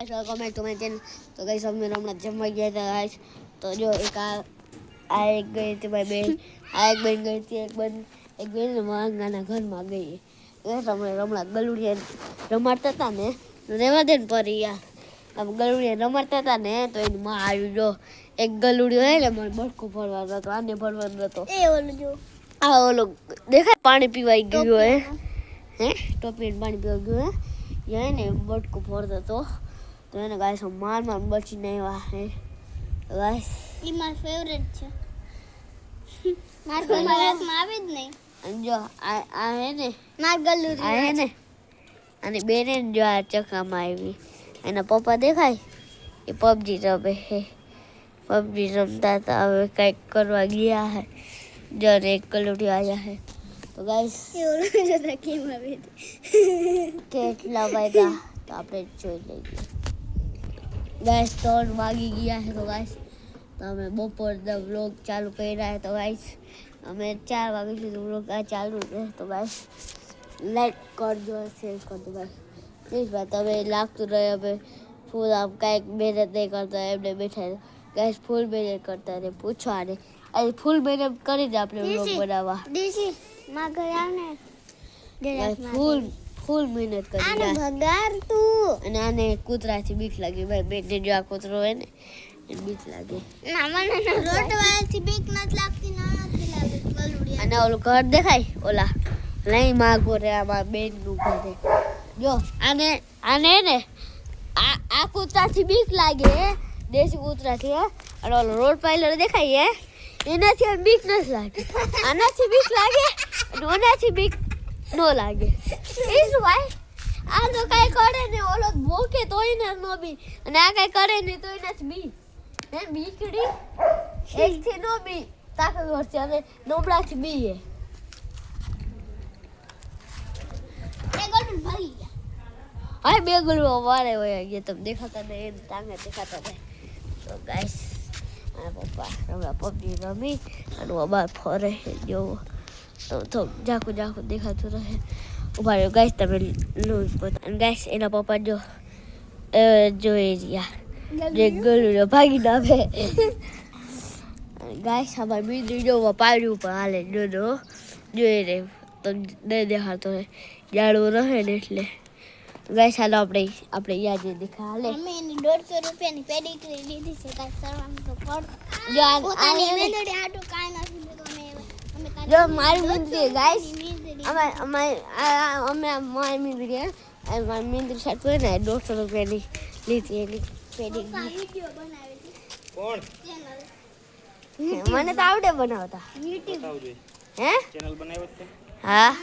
Guys welcome back to my channel. તો guys અમે હમણાં જમવા ગયા હતા ગાઈસ। તો જો એક આ એક ગઈ હતી મારી બેન, આ એક બેન ગઈ હતી, એક બેન વાંગાના ઘરમાં ગઈ। ગાઈસ અમે હમણાં ગલુડિયા રમાડતા હતા ને, રેવા દે ને પરી યાર, અમે ગલુડિયા રમાડતા હતા ને તો એની માં આવી જો એક ગલુડિયો હે ને મને બટકું ભરવાનો હતો, આને ભરવાનો હતો। એ ઓલો જો આ ઓલો દેખાય પાણી પીવાઈ ગયું હે, હે ટોપી પાણી પીવા ગયું હે, યાર ને બટકું ભરતો હતો તો એને ગાઈસ માર બચીને આવ્યા હે ગાઈસ। ઈ માર ફેવરેટ છે, માર હાથમાં આવે જ નહીં। અને જો આ હે ને માર ગલુડી આ હે ને અને બેને જો આ ચકામાં આવી, એના પપ્પા દેખાય એ પબજી રમે હે, પબજી રમતા હતા, હવે કંઈક કરવા ગયા હે। જો એક ગલુડી આવ્યા હે તો ગાઈસ કેટલા વાગ્યા તો આપણે જોઈ લઈએ ગાઈસ। 3 વાગી ગયા છે તો ગાઈસ તો અમે બપોરના વ્લોગ ચાલુ કર્યા છે તો ગાઈસ અમે 4 વાગ્યા સુધી વ્લોગ આ ચાલુ રહે તો ગાઈસ લાઈક કરજો, શેર કરજો ગાઈસ પ્લીઝ ભાઈ। તમે લાગતું રહે હવે ફૂલ આમ કાંઈક મહેનત નહીં કરતા એમને બેઠા ગાઈસ, ફૂલ મહેનત કરતા રહે, પૂછવા નહીં આજે ફૂલ મહેનત કરીને આપણે વ્લોગ બનાવવા દીસી માં ઘરે આવને ફૂલ મહેનત કરી આને ભગાર તું। અને આને કૂતરાથી બીક લાગી ભાઈ, બેનને જો આ કૂતરો હોય ને એને બીક લાગે ના મને રોટવાળાથી બીક નથી લાગતી, ના નથી લાગતી ગલુડિયા। અને ઓલું ઘર દેખાય ઓલા નહીં માગો રે આમાં બેનનું ઘર જો આને ને આ કૂતરાથી બીક લાગે, દેશી કૂતરાથી હે, અને ઓલો રોડ પાઇલર દેખાય હે એનાથી બીક નથી લાગતી, આનાથી બીક લાગે અને ઓનાથી બીક નો લાગે। એ શું ભાઈ, આ તો કાંઈ કરે ને ઓલો ભોકે તોય ને નો બી, અને આ કાંઈ કરે ને તોય નથી બી હે, બીકડી એકથી નો બી તાકતવર છે અને નબળાથી બી હે। એ ગલુડ ભાગી ગયા, હા બે ગલુઓ વારે હોય ગયા, તમે દેખાતા ને એને ટાંગે દેખાતા ને તો ગાઈસ આ પપ્પા રમવા પબજી રમી અને બાર ફરે જોવો તો જાખું દેખાતું રહે। ઉભા રહ્યો ગાઈસ તમે લૂઝ પોતા, અને ગાઈસ એના પપ્પા જો જોઈ રહ્યા જે ગલુડો ભાગી નાખે ગાઈસ। અમારી મીંદડી જો પાડ્યું ઉપર હાલે જોઈ રે તો દેખાતો રહે, જાડવું રહે ને એટલે ગાઈસ હાલો આપણે યાદ દેખા હાલે। અમે એની 150 રૂપિયાની પેડિગ્રી લીધી છે, કાઈ કરવાનું તો પડ જો પોતાની મેંદડી આટું કાઈ નથી લીધું અમે જો મારી મીંદડી ગાઈસ, અમે મારી મીંદડી મારી મીંદડી સાટ હોય ને 150 રૂપિયાની લીધી એની પેડિગ્રી। વિડિયો બનાવી કોણ ચેનલ મને તો આવડે બનાવતા YouTube બતાવજો, હે ચેનલ બનાવ્યો છે હા।